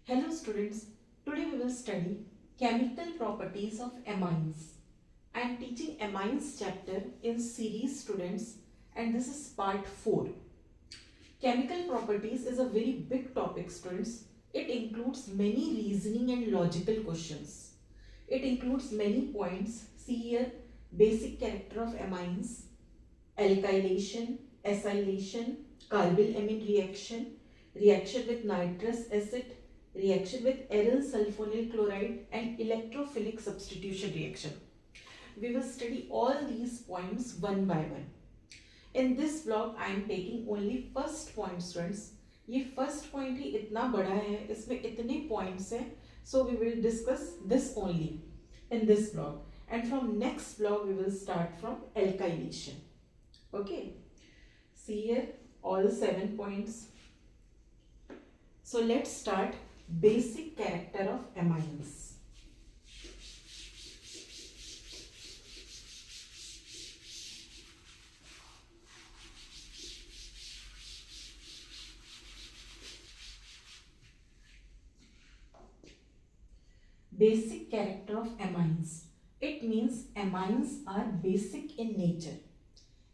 Hello students, today we will study chemical properties of amines. I am teaching amines chapter in series students and this is part 4. Chemical properties is a very big topic students. It includes many reasoning and logical questions. It includes many points. See here, basic character of amines, alkylation, acylation, carbyl-amine reaction, reaction with nitrous acid, reaction with aryl sulfonyl chloride and electrophilic substitution reaction. We will study all these points one by one. In this block I am taking only first point students. ये first point ही इतना बड़ा है, इसमें इतने points हैं, so we will discuss this only in this block. And from next block we will start from alkylation. Okay. See here all 7 points. So let's start basic character of amines. Basic character of amines. It means amines are basic in nature.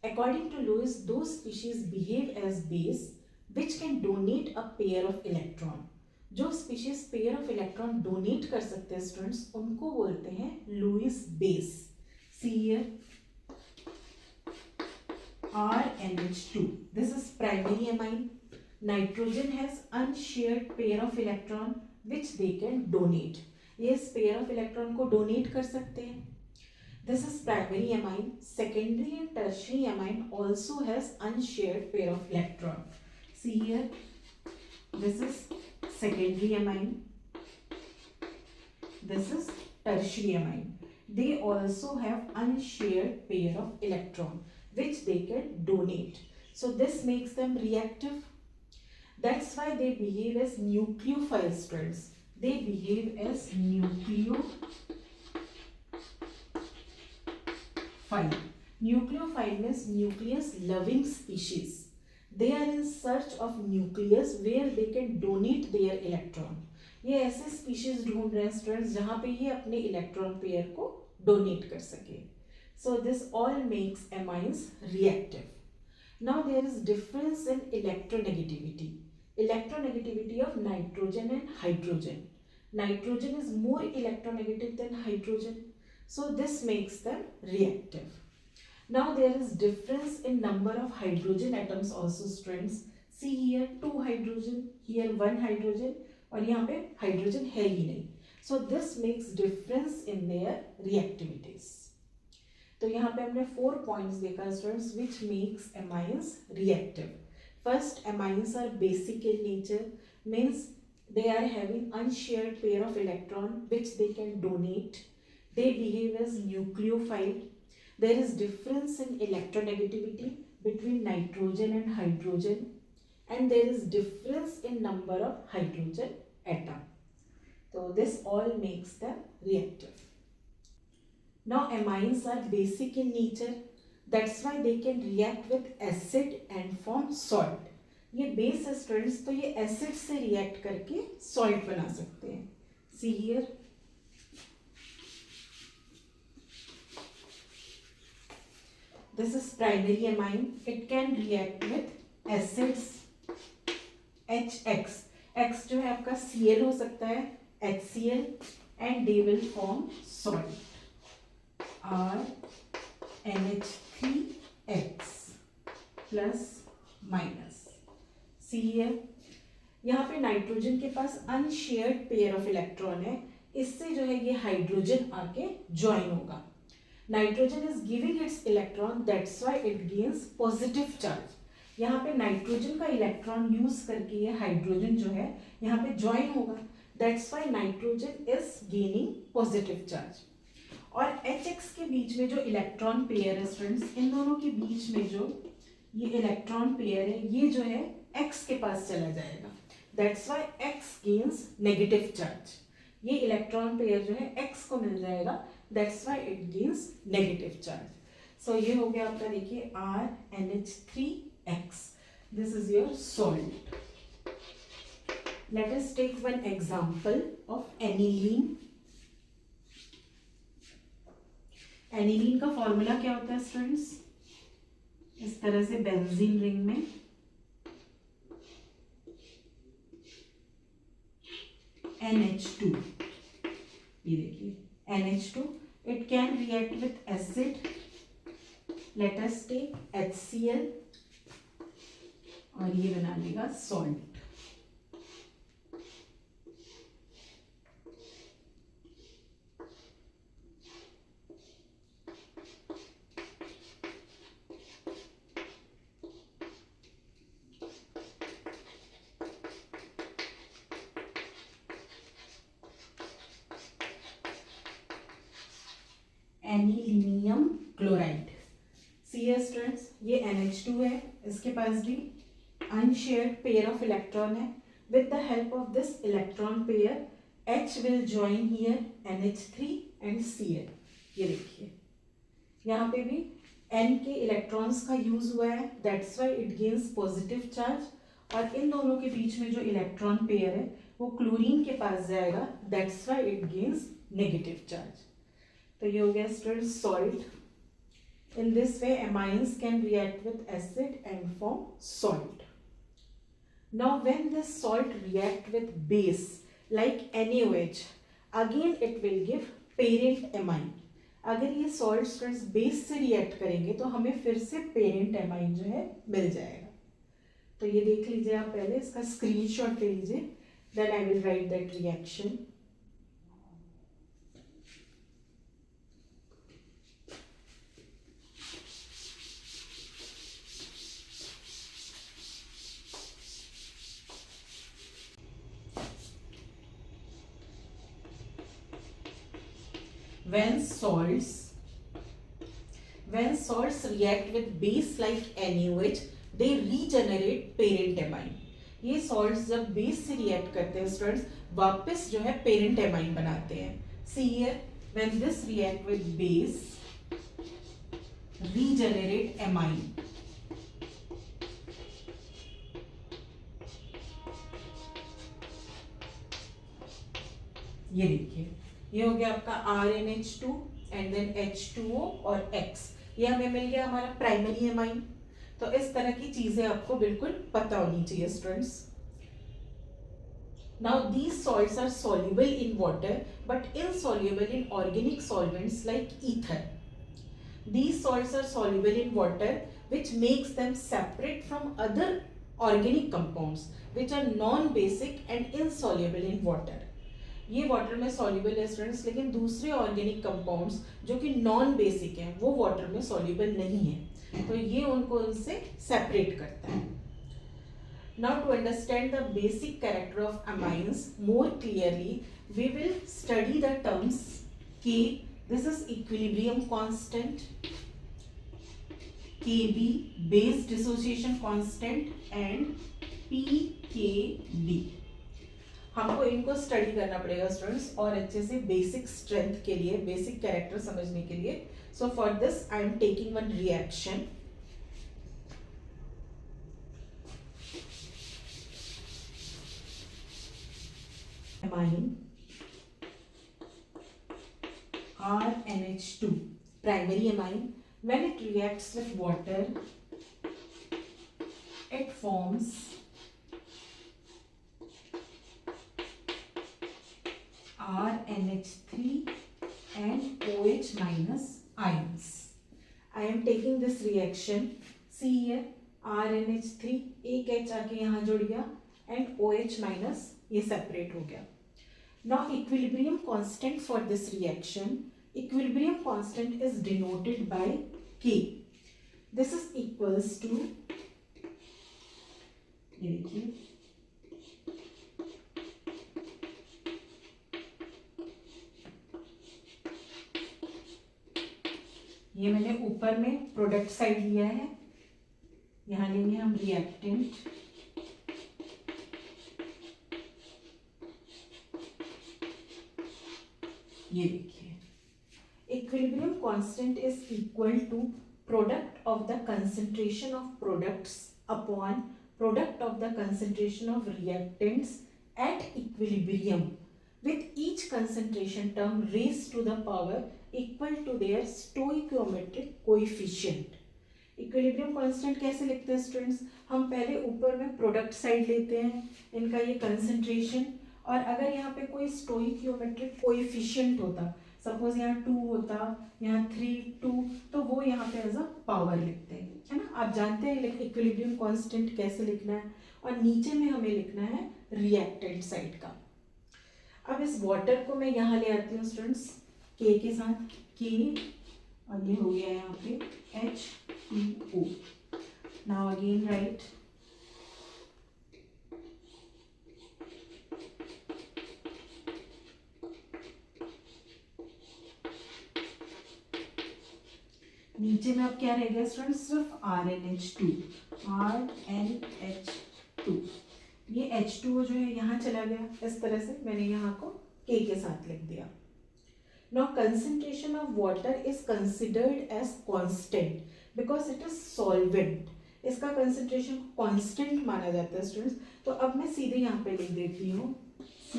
According to Lewis, those species behave as base which can donate a pair of electron. जो species pair of electron donate कर सकते हैं students, उनको बोलते हैं Lewis base. See here, RNH2. This is primary amine. Nitrogen has unshared pair of electron which they can donate. ये इस pair of electron को donate कर सकते हैं. This is primary amine. Secondary and tertiary amine also has unshared pair of electron. See here, this is secondary amine. This is tertiary amine. They also have unshared pair of electron which they can donate. So this makes them reactive. That's why they behave as nucleophile students. They behave as nucleophile. Nucleophile means nucleus loving species. They are in search of nucleus where they can donate their electron. ये ऐसे species ढूंढ रहे हैं students जहाँ पे ये अपने electron pair को donate कर सके. So this all makes amines reactive. Now there is difference in electronegativity. Electronegativity of nitrogen and hydrogen. Nitrogen is more electronegative than hydrogen. So this makes them reactive. Now there is difference in number of hydrogen atoms also students. See here 2 hydrogen, here 1 hydrogen और यहाँ पे hydrogen है ही नहीं. So this makes difference in their reactivities. तो यहाँ पे हमने 4 points देखा students which makes amines reactive. First, amines are basic in nature, means they are having unshared pair of electron which they can donate. They behave as nucleophile. There is difference in electronegativity between nitrogen and hydrogen, and there is difference in number of hydrogen atom. So this all makes them reactive. Now amines are basic in nature. That's why they can react with acid and form salt. ये base है students, तो ये acid से react करके salt बना सकते हैं. See here. This is primary amine. It can react with acids HX. X जो है आपका Cl हो सकता है, HCl, and they will form salt. RNH3X plus minus. See here. यहाँ पे नाइट्रोजन के पास अनशेयर्ड पेयर ऑफ इलेक्ट्रॉन है, इससे जो है ये हाइड्रोजन आके ज्वाइन होगा. Nitrogen is giving it's electron, that's why it gains positive charge. यहाँ पे नाइट्रोजन का इलेक्ट्रॉन यूज करके ये हाइड्रोजन जो है यहाँ पे ज्वाइन होगा, that's why nitrogen is gaining positive charge. और HX के बीच में जो इलेक्ट्रॉन पेयर है स्टूडेंट्स, इन दोनों के बीच में जो ये इलेक्ट्रॉन पेयर है ये जो है X के पास चला जाएगा, that's why X gains negative charge. ये इलेक्ट्रॉन पेयर जो है X को मिल जाएगा, that's why it gains negative charge. So ये हो गया आपका देखिए RNH3X. This is your salt. Let us take one example of aniline. Aniline का फॉर्मूला क्या होता है स्टूडेंट्स? इस तरह से बेंजीन रिंग में NH2, ये देखिए NH2, it can react with acid, let us take HCl और ये बना लेगा salt. Anilinium chloride. See students, ये NH2 है, इसके पास भी अनशेयर्ड पेयर ऑफ इलेक्ट्रॉन है. With the help of this electron pair H will join here NH3 and Cl. ये देखिए यहाँ पे भी N के इलेक्ट्रॉन्स का यूज हुआ है, that's why it gains positive charge. और इन दोनों के बीच में जो इलेक्ट्रॉन पेयर है वो क्लोरीन के पास जाएगा, that's why it gains negative charge. तो ये हो गया students salt. In this way amines can react with acid and form salt. Now when this salt react with base like NaOH, again it will give parent amine. अगर ये salt students base से react करेंगे तो हमें फिर से parent amine जो है मिल जाएगा. तो ये देख लीजिए आप, पहले इसका स्क्रीनशॉट ले लीजिए, then I will write that reaction. When salts react with base like NaOH, they regenerate parent amine. ये salts जब base से react करते हैं स्टूडेंट्स, वापस जो है parent amine बनाते हैं. See here, when this react with base, regenerate amine. ये देखिए, ये हो गया आपका RNH2 एंड देन H2O और X. ये हमें मिल गया हमारा प्राइमरी एमाइन. तो इस तरह की चीजें आपको बिल्कुल पता होनी चाहिए students. Now these salts are soluble in water but insoluble in organic solvents like ether. These salts are soluble in water, which makes them separate from other organic compounds which are non-basic and insoluble in water. ये water में soluble है students, लेकिन दूसरे organic compounds जो कि non basic हैं वो water में सॉल्युबल नहीं है, तो ये उनको उनसे सेपरेट करता है. Now to understand the basic character of amines more clearly, we will study the terms K, this is equilibrium constant, Kb base dissociation constant and pKb. हमको इनको स्टडी करना पड़ेगा स्टूडेंट्स और अच्छे से बेसिक स्ट्रेंथ के लिए, बेसिक कैरेक्टर समझने के लिए. So for this I am taking one reaction. Amine RNH2, primary amine. When it reacts with water, it forms RNH3 and OH minus ions. I am taking this reaction. See here, RNH3 एक H आके यहाँ जुड़ गया and OH minus ये separate हो गया. Now equilibrium constant for this reaction. Equilibrium constant is denoted by K. This is equals to, ये देखिए, ये मैंने ऊपर में प्रोडक्ट साइड लिया है, यहाँ लेंगे हम रिएक्टेंट. ये देखिए, equilibrium constant is equal to product of the concentration of products upon product of the concentration of reactants at equilibrium with each concentration term raised to the power equal to their stoichiometric coefficient. Equilibrium constant कैसे लिखते हैं students? हम पहले ऊपर में product side लेते हैं इनका ये कंसेंट्रेशन, और अगर यहाँ पे कोई स्टोइकियोमेट्रिक कोएफिशिएंट होता, सपोज यहाँ 2 होता, यहाँ 3 2, तो वो यहाँ पे एज अ पावर लिखते हैं, है ना। आप जानते हैं इक्विलिब्रियम कांस्टेंट कैसे लिखना है, और नीचे में हमें लिखना है रिएक्टेंट साइड का। अब इस वाटर को मैं यहाँ ले आती हूँ स्टूडेंट्स के के साथ, के, और ये हो गया यहाँ पे H2O। नाउ अगेन राइट, नीचे में अब क्या रह गया स्टूडेंट्स? सिर्फ RnH2, RnH2। ये H2O जो है यहाँ चला गया, इस तरह से मैंने यहाँ को K के साथ लिख दिया। Now concentration of water is considered as constant because it is solvent. इसका concentration constant माना जाता है स्टूडेंट्स। तो अब मैं सीधे यहाँ पे लिख देती हूँ C,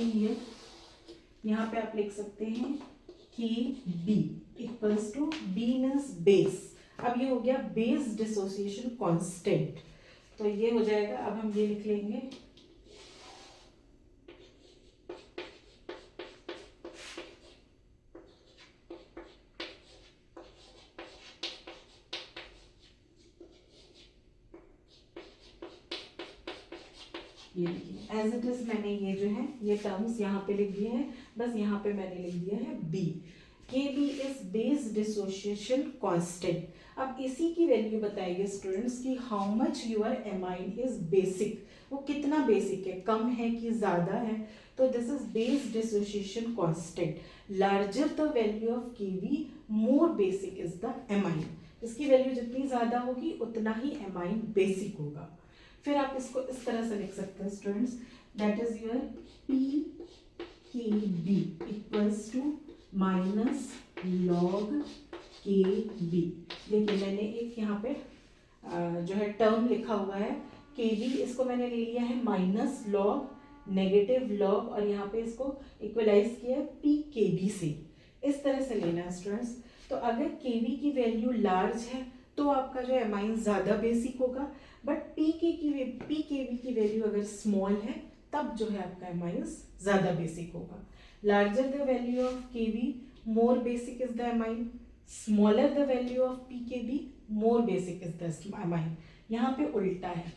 यहाँ पे आप लिख सकते हैं Kb equals to B means base. अब ये हो गया बेस डिसोसिएशन कांस्टेंट, तो ये हो जाएगा। अब हम ये लिख लेंगे ये देखिए एज इट इज, मैंने ये जो है ये टर्म्स यहाँ पे लिख दिए हैं, बस यहाँ पे मैंने लिख दिया है B। Kb is base dissociation constant. अब इसी की वैल्यू बताएगी स्टूडेंट्स कि how much your amine is basic, वो कितना बेसिक है, कम है कि ज़्यादा है। तो this is base dissociation constant. Larger the value of Kb more basic is the amine. इसकी वैल्यू जितनी ज़्यादा होगी उतना ही एमाइन बेसिक होगा। फिर आप इसको इस तरह से लिख सकते हैं students, that is your PKb equals to minus log KB। देखिए मैंने एक यहाँ पे जो है टर्म लिखा हुआ है KB, इसको मैंने ले लिया है माइनस लॉग नेगेटिव लॉग, और यहाँ पे इसको इक्वलाइज किया है PKb से। इस तरह से लेना है स्टूडेंट्स। तो अगर KB की वैल्यू लार्ज है तो आपका जो एमाइन ज़्यादा बेसिक होगा, बट PKb की वैल्यू अगर स्मॉल है तब जो है आपका एमाइन्स ज़्यादा बेसिक होगा। Larger the value of Kb more basic is the amine, smaller the value of PKb more basic is the amine. यहाँ पे उल्टा है,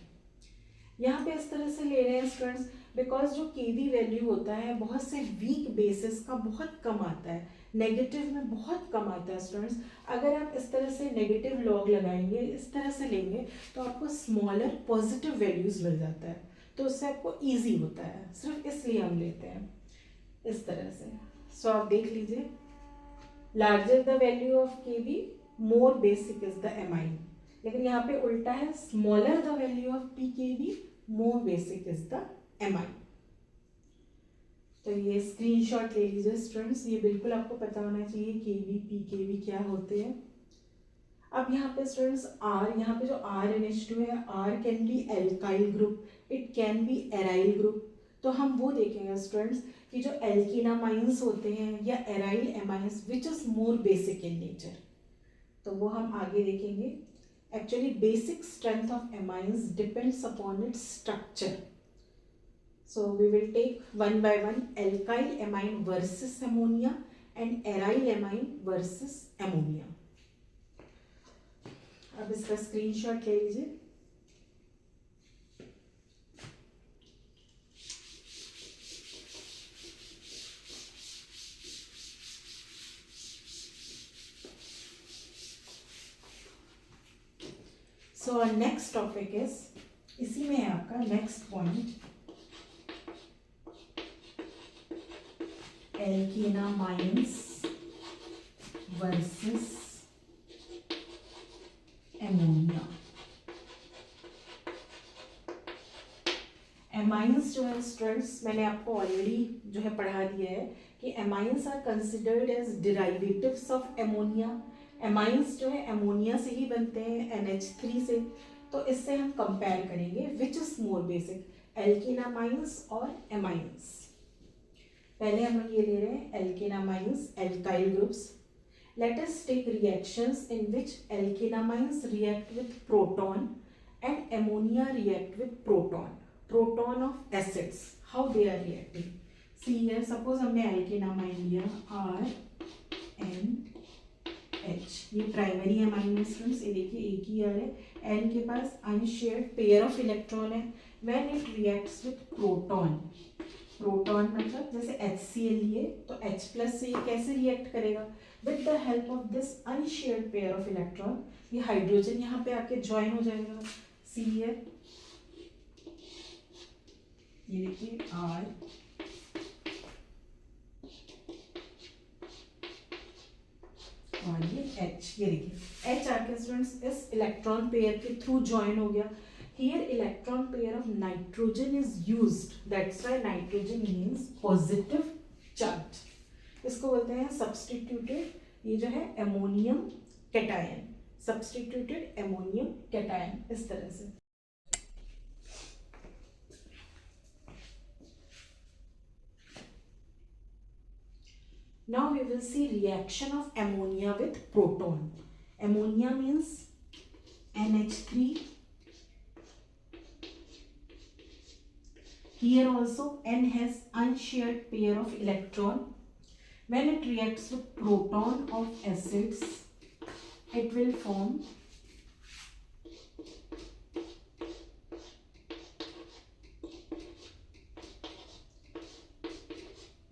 यहाँ पे इस तरह से ले रहे हैं स्टूडेंट्स बिकॉज जो Kb वैल्यू होता है बहुत से वीक बेसिस का बहुत कम आता है, नेगेटिव में बहुत कम आता है स्टूडेंट्स। अगर आप इस तरह से नेगेटिव लॉग लगाएंगे, इस तरह से लेंगे, तो आपको स्मॉलर पॉजिटिव वैल्यूज मिल जाता है, तो उससे आपको ईजी होता है। सिर्फ इसलिए हम लेते हैं इस तरह से। सो आप देख लीजिए, larger the value of Kb more basic is the amine, लेकिन यहाँ पे उल्टा है, smaller the value of PKb more basic is the amine. तो ये स्क्रीनशॉट ले लीजिए स्टूडेंट्स, ये बिल्कुल आपको पता होना चाहिए Kb PKb क्या होते हैं। अब यहाँ पे स्टूडेंट्स R, यहाँ पे जो RnH2 है, R can be alkyl group, it can be aryl group. तो हम वो देखेंगे स्टूडेंट्स कि जो एल्किनामाइंस होते हैं या aryl amines which is more basic in nature, तो वो हम आगे देखेंगे। Actually basic strength of amines depends upon its structure. So we will take one by one alkyl amine versus ammonia and aryl amine versus ammonia. अब इसका screenshot ले लीजिए। So our next topic is, इसी में है आपका next point, alkanamines versus ammonia. Amines जो है स्टूडेंट्स मैंने आपको ऑलरेडी जो है पढ़ा दिया है कि amines are considered as derivatives of ammonia. Amines जो है एमोनिया से ही बनते हैं, NH3 से। तो इससे हम कंपेयर करेंगे विच इज मोर बेसिक, एल्केनामाइंस और एमाइंस। पहले हम ये ले रहे हैं alkanamines, alkyl groups. Let us take reactions in which alkenamines react with proton and ammonia react with proton of acids. How they are reacting? See here, suppose हमने alkenamine लिया RNH, ये प्राइमरी एमाइन है students, ये देखिए एक ही are है, N के पास unshared pair of electron है। When it reacts with proton मतलब जैसे HCl लिए तो H प्लस से ये कैसे रिएक्ट करेगा? With the help of this unshared pair of electron, ये हाइड्रोजन यहाँ पे आके ज्वाइन हो जाएगा। सी हियर, ये देखिए R और ये H, ये देखिए H आके स्टूडेंट्स इस इलेक्ट्रॉन पेयर के थ्रू ज्वाइन हो गया। Here electron pair of nitrogen is used. That's why nitrogen means positive charge. इसको बोलते हैं substituted, ये जो है ammonium cation, substituted ammonium cation, इस तरह से। Now we will see reaction of ammonia with proton. Ammonia means NH3. Here also N has unshared pair of electron. When it reacts with proton of acids, it will form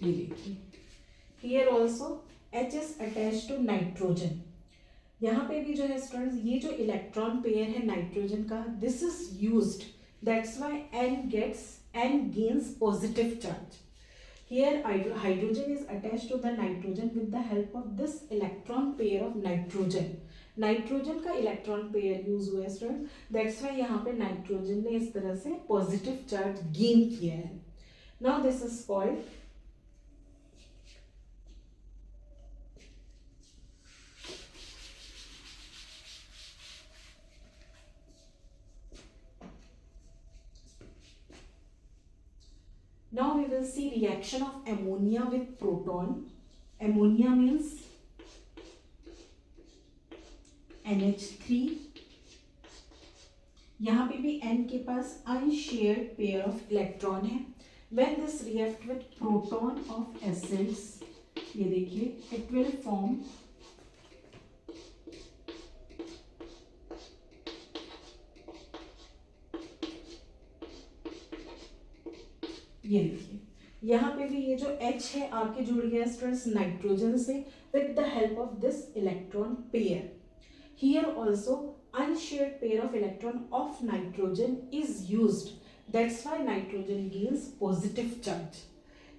ये देखिए, here also H is attached to nitrogen. यहाँ पे भी जो है students, ये जो electron pair है नाइट्रोजन का, this is used, that's why N gains positive charge. Here hydrogen is attached to the nitrogen with the help of this electron pair of nitrogen. Nitrogen का इलेक्ट्रॉन पेयर यूज हुआ है student, that's why यहाँ पे nitrogen ने इस तरह से positive charge gain किया है। Now this is called Now we will see reaction of ammonia with proton. Ammonia means NH3. यहाँ पे भी N के पास unshared pair of electron है. When this react with proton of acids, ये देखिए, it will form ये देखिए, यहाँ पे भी ये जो H है आके जुड़ गया स्टूडेंट्स नाइट्रोजन से with the help of this electron pair. Here also unshared pair of electron of nitrogen is used. That's why nitrogen gains positive charge.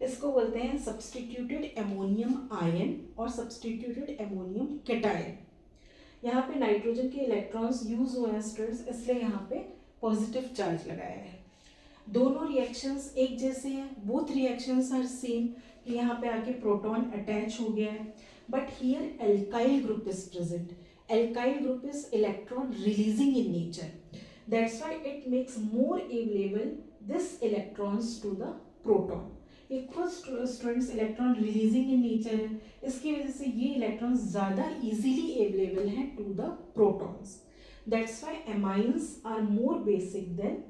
इसको बोलते हैं substituted ammonium ion और substituted ammonium cation. यहाँ पे nitrogen के electrons use हुए हैं students, इसलिए यहाँ पे पॉजिटिव चार्ज लगाया है। दोनों रिएक्शंस एक जैसे हैं, बोथ रिएक्शंस आर सेम। यहाँ पे आके प्रोटॉन अटैच हो गया है, but here alkyl group is present. Alkyl group is electron releasing in nature, that's why it makes more available this electrons to the proton. ये खुद students electron releasing in nature है, इसकी वजह से ये इलेक्ट्रॉन्स ज़्यादा इजीली अवेलेबल हैं to the protons. That's why amines are more basic than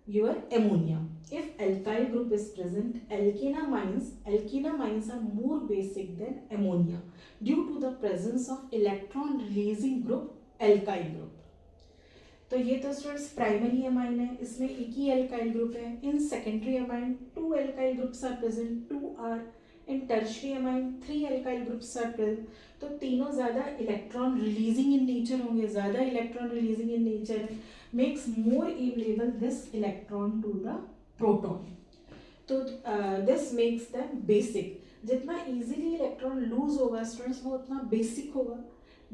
your ammonia. If alkyl group is present, alkenamines are more basic than ammonia due to the presence of electron releasing group alkyl group. तो ये तो students primary amine है, इसमें एक ही alkyl group है। In secondary amine 2 alkyl groups are present, 2 are in tertiary amine 3 alkyl groups are present. तो तीनों ज़्यादा इलेक्ट्रॉन रिलीजिंग इन नेचर होंगे, ज़्यादा इलेक्ट्रॉन रिलीजिंग इन नेचर है, makes more available this electron to the proton. तो this makes them basic. जितना easily electron lose होगा students वो उतना बेसिक होगा।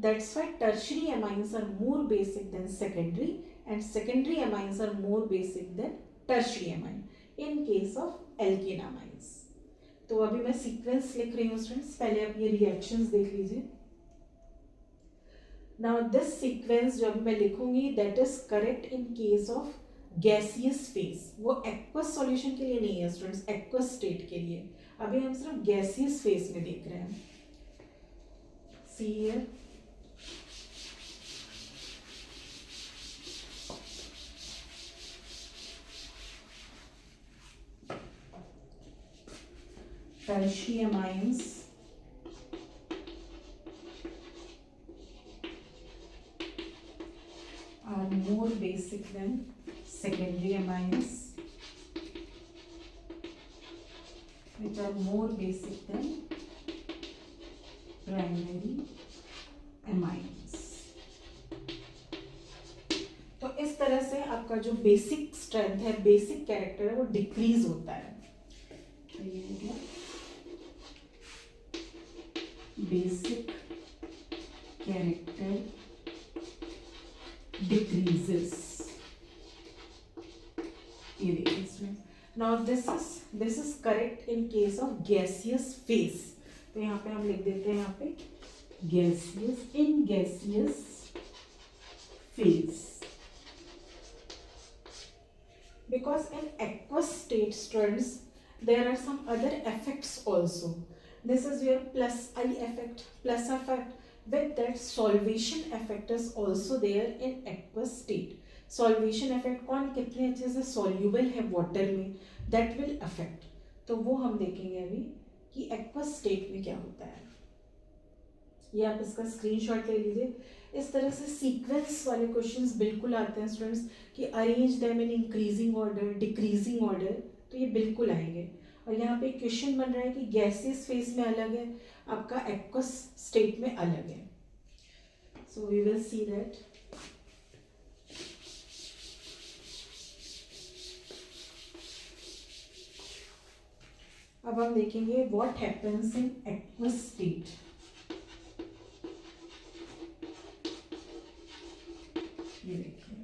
That's why tertiary amines are more basic than secondary and secondary amines are more basic than tertiary amine in case of alkenamines. तो अभी मैं sequence लिख रही हूँ स्टूडेंट्स, पहले आप ये रिएक्शंस देख लीजिए। Now this sequence जो अभी मैं लिखूंगी that is correct in case of gaseous face, वो एक्वस सॉल्यूशन के लिए नहीं है स्टूडेंट्स, एक्वस स्टेट के लिए। अभी हम सिर्फ गैसियस फेस में देख रहे हैं। See here, tertiary amines are more basic than secondary amines, which are more basic than primary amines. तो इस तरह से आपका जो बेसिक स्ट्रेंथ है, बेसिक कैरेक्टर है, वो डिक्रीज होता है। तो ये हो गया बेसिक कैरेक्टर decreases. ये देखिए इसमें। Now this is correct in case of gaseous phase. तो यहाँ पे हम लिख देते हैं, यहाँ पे gaseous, in gaseous phase. Because in aqueous state students there are some other effects also. This is your plus I effect, plus effect. With that solvation effect is also there in aqueous state. Solvation effect कौन कितने अच्छे से soluble है water में, that will affect. तो वो हम देखेंगे अभी कि aqueous state में क्या होता है। ये आप इसका स्क्रीनशॉट ले लीजिए। इस तरह से सीक्वेंस वाले क्वेश्चंस बिल्कुल आते हैं स्टूडेंट्स कि arrange them in increasing order, decreasing order, तो ये बिल्कुल आएंगे। और यहाँ पे क्वेश्चन बन रहा है कि गैसियस फेज में अलग है, आपका एक्वस स्टेट में अलग है। So we will see that. अब हम देखेंगे what happens in aqueous state. ये देखिए,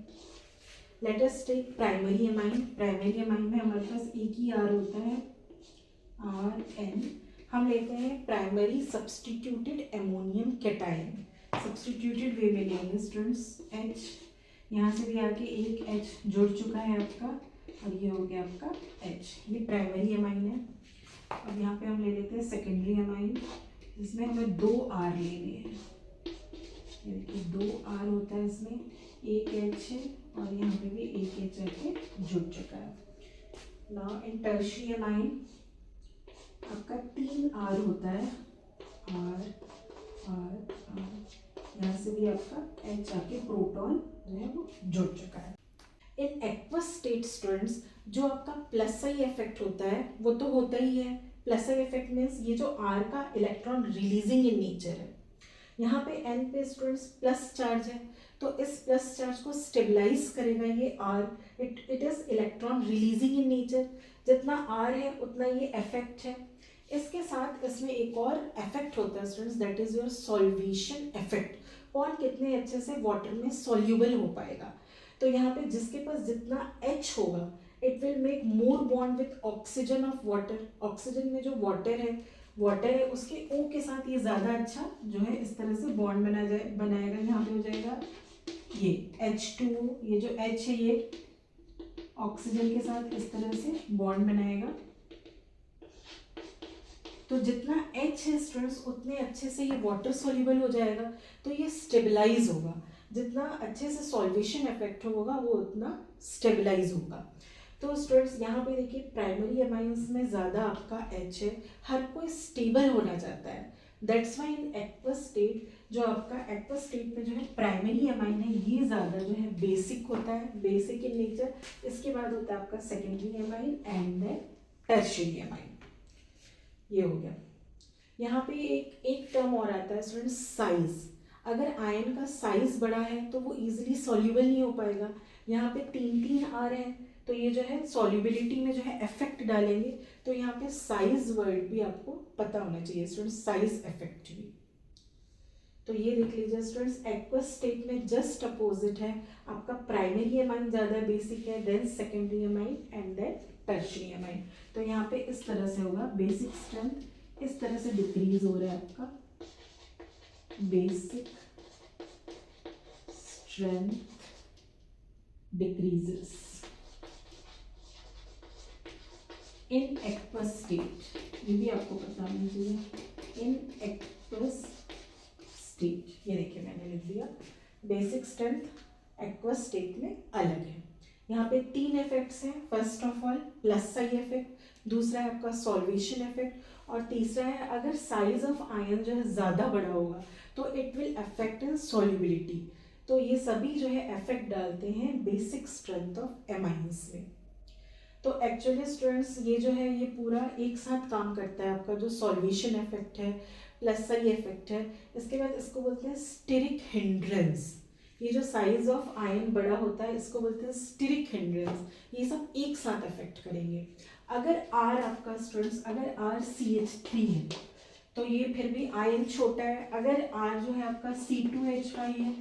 let us take primary amine. Primary amine में हमारे पास एक ही आर होता है, RN। हम लेते हैं primary substituted ammonium cation. Substituted way में लेंगे स्टूडेंट्स, H, यहाँ से भी आके एक H जुड़ चुका है आपका, और ये हो गया आपका H। ये प्राइमरी एमाइन है। अब यहाँ पे हम ले लेते हैं सेकेंडरी एमाइन, जिसमें हमें 2 R लेने हैं। ये देखिए 2 R होता है इसमें, एक H है और यहाँ पे भी एक H आके जुड़ चुका है। नाउ इन टर्शियरी एमाइन आपका 3 R होता है, R R R, यहाँ से भी आपका H आके प्रोटॉन जो है वो जुड़ चुका है। इन एक्वस स्टेट स्टूडेंट्स जो आपका प्लस आई इफेक्ट होता है वो तो होता ही है। प्लस आई इफेक्ट मीन्स ये जो R का इलेक्ट्रॉन रिलीजिंग इन नेचर है। यहाँ पे N पे स्टूडेंट्स प्लस चार्ज है, तो इस प्लस चार्ज को स्टेबलाइज करेगा ये R। It is electron releasing in nature. जितना R है उतना ये इफेक्ट है। इसके साथ इसमें एक और इफेक्ट होता है students, that is your solvation effect. कौन कितने अच्छे से वाटर में सॉल्यूबल हो पाएगा। तो यहाँ पे जिसके पास जितना H होगा, it will make more bond with oxygen of water. Oxygen में जो वाटर है उसके O के साथ ये ज़्यादा अच्छा जो है इस तरह से बॉन्ड बनाएगा। यहाँ पे हो जाएगा ये H2O, ये जो H है ये ऑक्सीजन के साथ इस तरह से बॉन्ड बनाएगा। तो जितना H है स्टूडेंट्स उतने अच्छे से ये वाटर सॉल्युबल हो जाएगा, तो ये स्टेबलाइज होगा। जितना अच्छे से सॉल्वेशन इफेक्ट होगा वो उतना स्टेबलाइज होगा। तो स्टूडेंट्स यहाँ पे देखिए प्राइमरी एमाइंस में ज़्यादा आपका H है, हर कोई स्टेबल होना चाहता है। That's why in aqueous state जो आपका एक्वस स्टेट में जो है प्राइमरी एमाइन है ये ज़्यादा जो है बेसिक होता है, बेसिक इन नेचर। इसके बाद होता है आपका secondary amine and then tertiary amine. ये हो गया। यहाँ पे एक टर्म और आता है स्टूडेंट्स, साइज। अगर आयन का साइज बड़ा है तो वो इजीली सॉल्यूबल नहीं हो पाएगा। यहाँ पे 3 R है, तो ये जो है सॉल्युबिलिटी में जो है इफेक्ट डालेंगे। तो यहाँ पे साइज वर्ड भी आपको पता होना चाहिए स्टूडेंट्स, साइज इफेक्ट भी। तो ये देख लीजिए स्टूडेंट्स, एक्वस स्टेट में जस्ट अपोजिट है, आपका प्राइमरी एमाइन ज़्यादा बेसिक है, then secondary amine and then tertiary amine. तो यहाँ पे इस तरह से होगा, बेसिक स्ट्रेंथ इस तरह से डिक्रीज हो रहा है आपका, बेसिक स्ट्रेंथ डिक्रीजेस। इन एक्वस स्टेट, ये भी आपको पता होना चाहिए। इन एक्वस स्टेट, ये देखिए मैंने लिख दिया, बेसिक स्ट्रेंथ एक्वस स्टेट में अलग है। यहाँ पे 3 इफेक्ट्स हैं। First of all plus psi effect, दूसरा है आपका सॉल्वेशन इफेक्ट, और तीसरा है अगर साइज ऑफ आयन जो है ज़्यादा बड़ा होगा तो it will affect in solubility. तो ये सभी जो है इफेक्ट डालते हैं बेसिक स्ट्रेंथ ऑफ एमाइंस में। तो एक्चुअली स्टूडेंट्स ये जो है ये पूरा एक साथ काम करता है। आपका जो सॉल्वेशन इफेक्ट है, प्लस साई इफेक्ट है, इसके बाद इसको बोलते हैं स्टेरिक हिंड्रेंस। ये जो साइज ऑफ आयन बड़ा होता है इसको बोलते हैं स्टेरिक हिंड्रेंस। ये सब एक साथ इफेक्ट करेंगे। अगर आर आपका स्टूडेंट्स, अगर आर CH3 है तो ये फिर भी आयन छोटा है। अगर आर जो है आपका C2H5 है,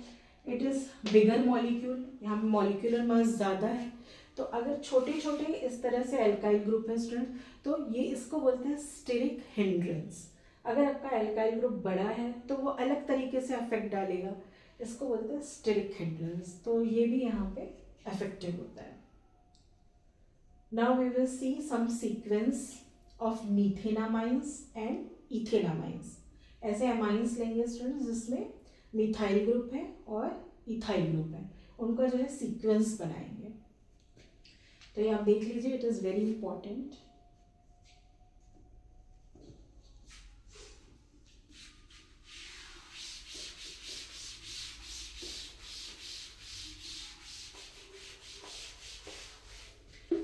इट इज़ बिगर मॉलिक्यूल, यहाँ पे मॉलिक्यूलर मास ज़्यादा है। तो अगर छोटे छोटे इस तरह से एल्काइल ग्रुप है स्टूडेंट, तो ये इसको बोलते हैं स्टेरिक हिंड्रेंस। अगर आपका एल्काइल ग्रुप बड़ा है तो वो अलग तरीके से अफेक्ट डालेगा, इसको बोलते हैं स्टेरिक हिंड्रेंस। तो ये भी यहाँ पे अफेक्टिव होता है। Now we will see some sequence of methanamines and ethanamines. ऐसे अमाइंस लेंगे स्टूडेंट्स जिसमें मिथाइल ग्रुप है और इथाइल ग्रुप है, उनका जो है सीक्वेंस बनाएंगे। तो ये आप देख लीजिए, it is very important.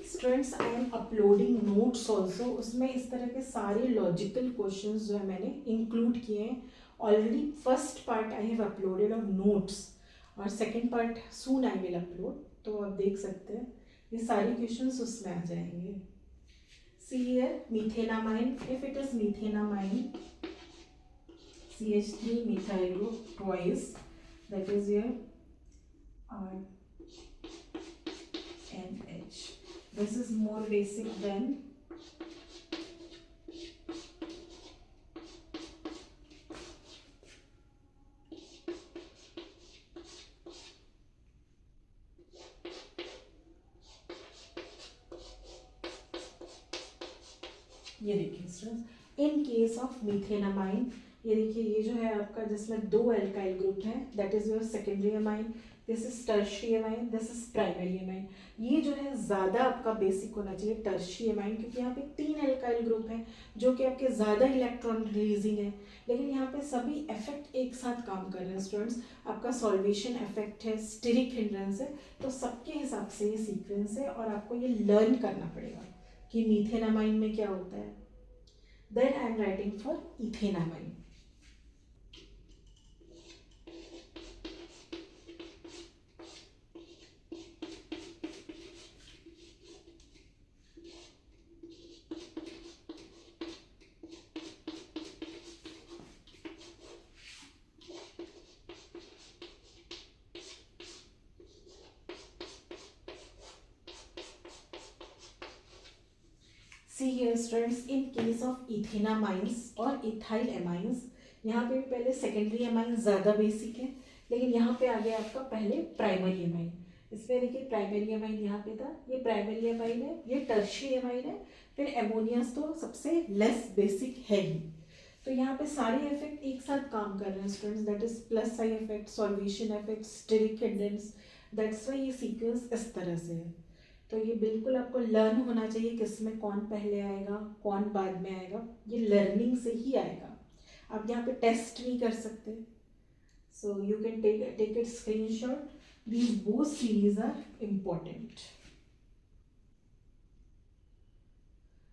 Students I am uploading notes also, उसमें इस तरह के सारे लॉजिकल क्वेश्चंस जो है मैंने इंक्लूड किए हैं already. First part I have uploaded of notes और second part soon I will upload. तो आप देख सकते हैं ये सारे क्वेश्चंस उसमें आ जाएंगे। See here मीथेनामाइन, if it is मीथेनामाइन CH3 methyl group twice, that is here NH. This is more basic than ये देखिए स्टूडेंट्स, इन केस ऑफ मीथेनामाइन, ये देखिए ये जो है आपका जिसमें 2 एल्काइल ग्रुप हैं, that is your secondary amine, this is tertiary amine, this is primary amine. ये जो है ज़्यादा आपका बेसिक होना चाहिए टर्शियरी अमाइन, क्योंकि यहाँ पे 3 एल्काइल ग्रुप हैं जो कि आपके ज़्यादा इलेक्ट्रॉन रिलीजिंग है, लेकिन यहाँ पे सभी इफेक्ट एक साथ काम कर रहे हैं स्टूडेंट्स। आपका सॉल्वेशन इफेक्ट है, स्टेरिक हिंड्रेंस है, तो सबके हिसाब से ये सीक्वेंस है और आपको ये लर्न करना पड़ेगा कि मीथेनामाइन में क्या होता है। Then I am writing for ethanamine. See here students, in case of ethanamines और इथाइल एमाइंस, यहाँ पे पहले सेकेंडरी एमाइन ज़्यादा बेसिक है, लेकिन यहाँ पे आ गया आपका पहले प्राइमरी एमाइन। इसमें देखिए प्राइमरी एमाइन यहाँ पे था, ये प्राइमरी एमाइन है, ये टर्शियरी एमाइन है, फिर एमोनियस तो सबसे लेस बेसिक है ही। तो यहाँ पे सारे इफेक्ट एक साथ काम कर रहे हैं students, that is plus psi effect, solvation effect, steric hindrance, that's why ये सीक्वेंस इस तरह से है। तो ये बिल्कुल आपको लर्न होना चाहिए किस में कौन पहले आएगा कौन बाद में आएगा, ये लर्निंग से ही आएगा। आप यहाँ पे टेस्ट नहीं कर सकते, so you can take it screenshot. These both series are important.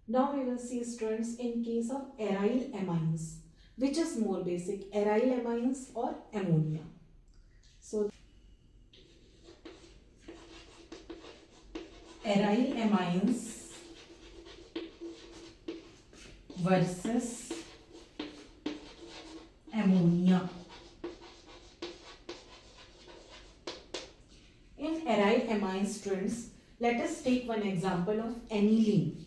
Now we will see students in case of aryl amines, which is more basic, aryl amines और ammonia. So aryl amines versus ammonia. In aryl amine students, let us take one example of aniline.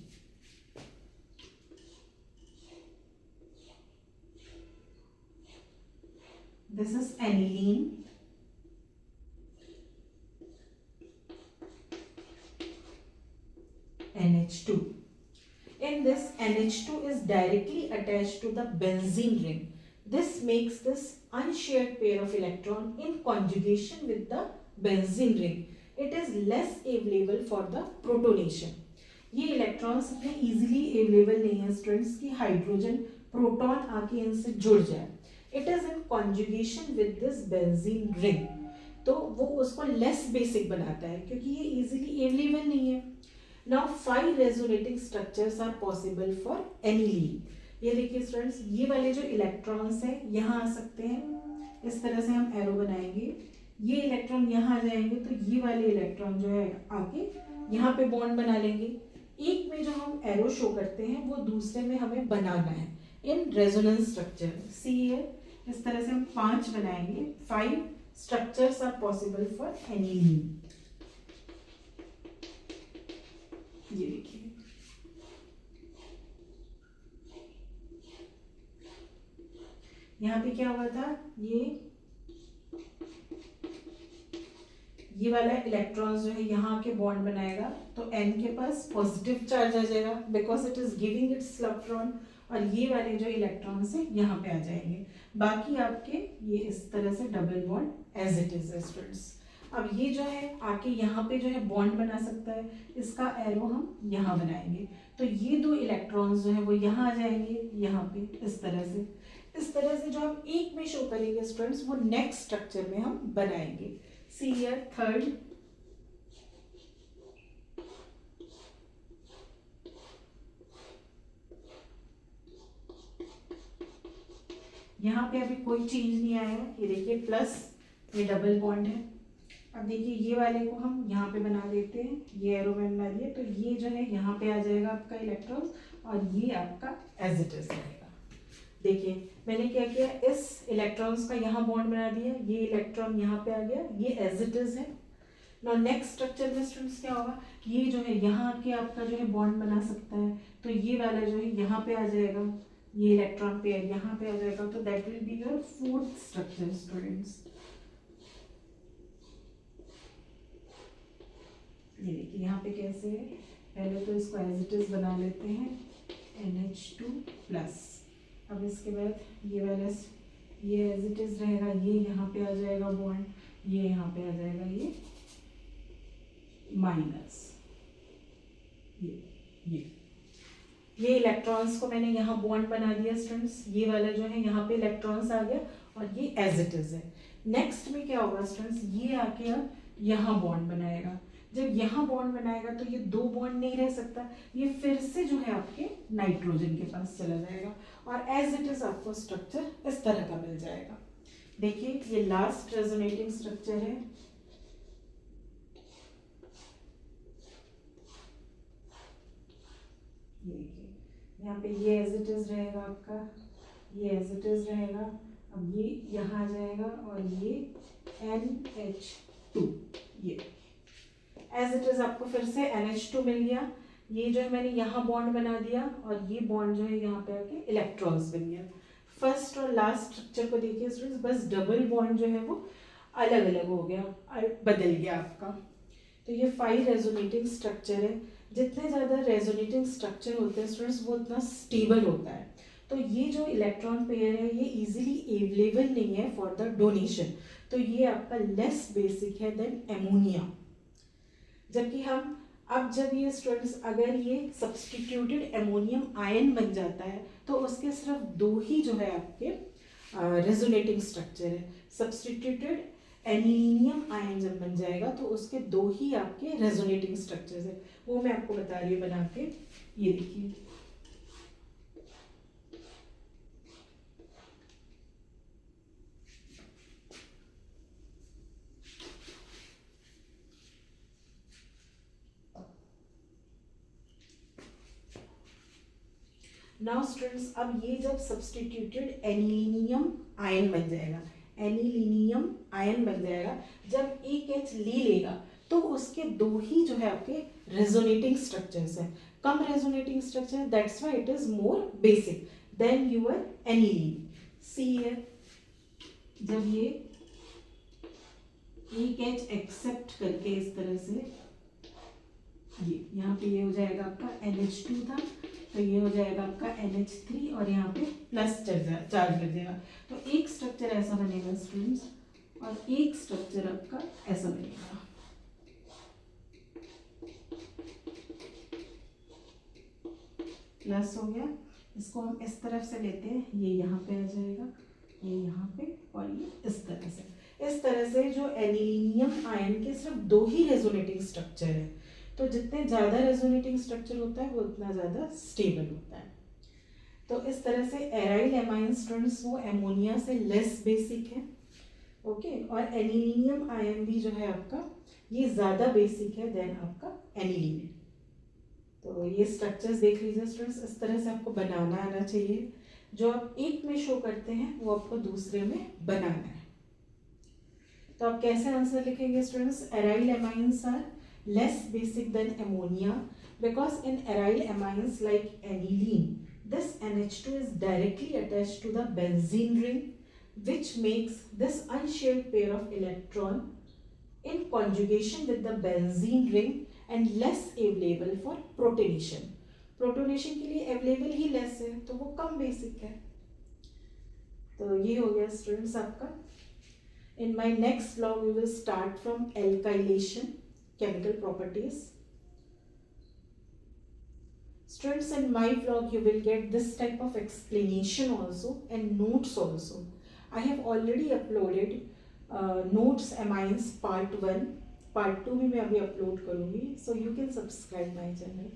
This is aniline. NH2. in this NH2 is directly attached to the benzene ring. This makes this unshared pair of electron in conjugation with the benzene ring. It is less available for the protonation. ये electrons इतने easily available नहीं है students की hydrogen proton आके इनसे जुड़ जाए. It is in conjugation with this benzene ring, तो वो उसको लेस बेसिक बनाता है क्योंकि ये इजीली अवेलेबल नहीं है. Now 5 resonating structures are possible for aniline. ये देखिए स्टूडेंट्स, ये वाले जो इलेक्ट्रॉन्स हैं यहाँ आ सकते हैं. इस तरह से हम एरो बनाएंगे, ये इलेक्ट्रॉन यहाँ आ जाएंगे तो ये वाले इलेक्ट्रॉन जो है आके यहाँ पे बॉन्ड बना लेंगे. एक में जो हम एरो शो करते हैं वो दूसरे में हमें बनाना है इन रेजोनेंस स्ट्रक्चर. सी हियर इस तरह से हम 5 बनाएंगे. 5 structures are possible for aniline. ये देखिए, यहाँ पे क्या हुआ था, ये वाला इलेक्ट्रॉन जो है यहाँ के बॉन्ड बनाएगा तो N के पास पॉजिटिव चार्ज आ जाएगा because it is giving it's electron, और ये वाले जो इलेक्ट्रॉन्स है यहाँ पे आ जाएंगे. बाकी आपके ये इस तरह से double bond as it is students. अब ये जो है आके यहाँ पे जो है बॉन्ड बना सकता है, इसका एरो हम यहाँ बनाएंगे तो ये 2 इलेक्ट्रॉन्स जो है वो यहाँ आ जाएंगे यहाँ पे इस तरह से. इस तरह से जो हम एक में शो करेंगे स्टूडेंट्स वो नेक्स्ट स्ट्रक्चर में हम बनाएंगे. See here, third. यहाँ पे अभी कोई चेंज नहीं आया है. ये देखिए प्लस, ये डबल बॉन्ड है. अब देखिए ये वाले को हम यहाँ पे बना देते हैं, ये एरो में बना दिए तो ये जो है यहाँ पे आ जाएगा आपका इलेक्ट्रॉन और ये आपका एज इट इज रहेगा. देखिए मैंने क्या किया, इस इलेक्ट्रॉन्स का यहाँ बॉन्ड बना दिया, ये इलेक्ट्रॉन यहाँ पे आ गया, ये एज इट इज है. नाउ नेक्स्ट स्ट्रक्चर में स्टूडेंट्स क्या होगा, ये जो है यहाँ के आपका जो है बॉन्ड बना सकता है तो ये वाला जो है यहाँ पे आ जाएगा, ये इलेक्ट्रॉन पेयर यहाँ पे आ जाएगा तो that will be your 4th structure students. ये देखिए यहाँ पे कैसे है, पहले तो इसको एज इट इज बना लेते हैं NH2+. अब इसके बाद ये वाला ये एज इट इज रहेगा, ये यहाँ पे आ जाएगा बॉन्ड, ये यहाँ पे आ जाएगा ये माइनस. ये इलेक्ट्रॉन्स को मैंने यहाँ बॉन्ड बना दिया स्टूडेंट्स. ये वाला जो है यहाँ पे इलेक्ट्रॉन्स आ गया और ये एज इट इज है. नेक्स्ट में क्या होगा स्टूडेंट्स, ये आके अब यहाँ बॉन्ड बनाएगा. जब यहाँ बॉन्ड बनाएगा तो ये 2 बॉन्ड नहीं रह सकता, ये फिर से जो है आपके नाइट्रोजन के पास चला जाएगा और एज इट इज आपको स्ट्रक्चर इस तरह का मिल जाएगा. देखिए ये लास्ट रेजोनेटिंग स्ट्रक्चर है. ये देखिए यहाँ पे ये एज इट इज रहेगा आपका, ये एज इट इज रहेगा. अब ये यहाँ आ जाएगा और ये NH2, ये एज इट इज आपको फिर से NH2 मिल गया. ये जो है मैंने यहाँ बॉन्ड बना दिया और ये बॉन्ड जो है यहाँ पे आके इलेक्ट्रॉन्स बन गया. फर्स्ट और लास्ट स्ट्रक्चर को देखिए स्टूडेंट्स, बस डबल बॉन्ड जो है वो अलग अलग हो गया, बदल गया आपका. तो ये 5 रेजोनेटिंग स्ट्रक्चर है. जितने ज़्यादा रेजोनेटिंग स्ट्रक्चर होते हैं स्टूडेंट्स वो उतना स्टेबल होता है. तो ये जो इलेक्ट्रॉन पेयर है ये इजीली अवेलेबल नहीं है फॉर द डोनेशन, तो ये आपका लेस बेसिक है देन एमोनिया. जबकि हम अब जब ये स्टूडेंट्स अगर ये सब्सटीट्यूटेड एमोनियम आयन बन जाता है तो उसके सिर्फ 2 ही जो है आपके रेजोनेटिंग स्ट्रक्चर है. सब्सटीट्यूटेड एल्यूमिनियम आयन जब बन जाएगा तो उसके 2 ही आपके रेजोनेटिंग स्ट्रक्चर्स है. वो मैं आपको बता रही हूँ बना के. ये देखिए नाउ स्टूडेंट्स, अब ये जब सब्सटीट्यूटेड एनिलीनियम आयन बन जाएगा, एनिलीनियम आयन बन जाएगा, जब एक H ले लेगा तो उसके 2 ही जो है आपके रेजोनेटिंग स्ट्रक्चर्स हैं. कम resonating structure, that's why it is more basic than your aniline. See here, जब ये एक H एक्सेप्ट करके इस तरह से ये यहाँ पे ये हो जाएगा आपका NH2 था, तो ये हो जाएगा आपका NH3 और यहाँ पे प्लस चार्ज लग जाएगा। तो एक स्ट्रक्चर ऐसा बनेगा स्टूडेंट्स और एक स्ट्रक्चर आपका ऐसा बनेगा। प्लस हो गया, इसको हम इस तरफ से लेते हैं, ये यहाँ पे आ जाएगा, ये यहाँ पे और ये इस तरह से। इस तरह से जो एनिलीनियम आयन के सिर्फ 2 ही रेजोनेटिंग स्ट्रक्चर है, तो जितने ज़्यादा रेजोनेटिंग स्ट्रक्चर होता है वो उतना ज़्यादा स्टेबल होता है। तो इस तरह से एराइल एमाइन स्टूडेंट्स वो एमोनिया से लेस बेसिक है, ओके। और एनिलीनियम आयन भी जो है आपका ये ज़्यादा बेसिक है देन आपका एनिलीन। तो ये स्ट्रक्चर्स देख लीजिए स्टूडेंट्स, इस तरह से आपको बनाना आना चाहिए। जो आप एक में शो करते हैं वो आपको दूसरे में बनाना है। तो आप कैसे आंसर लिखेंगे students? Aryl amines are less basic than ammonia because in aryl amines like aniline, this NH2 is directly attached to the benzene ring, which makes this unshaped pair of electron in conjugation with the benzene ring and less available for protonation. Protonation के लिए available ही less है, तो वो कम basic है। तो ये हो गया students आपका। In my next vlog we will start from alkylation, chemical properties. Students, in my vlog you will get this type of explanation also and notes also. I have already uploaded notes amines part 1, part 2 भी मैं अभी upload करूँगी, so you can subscribe my channel.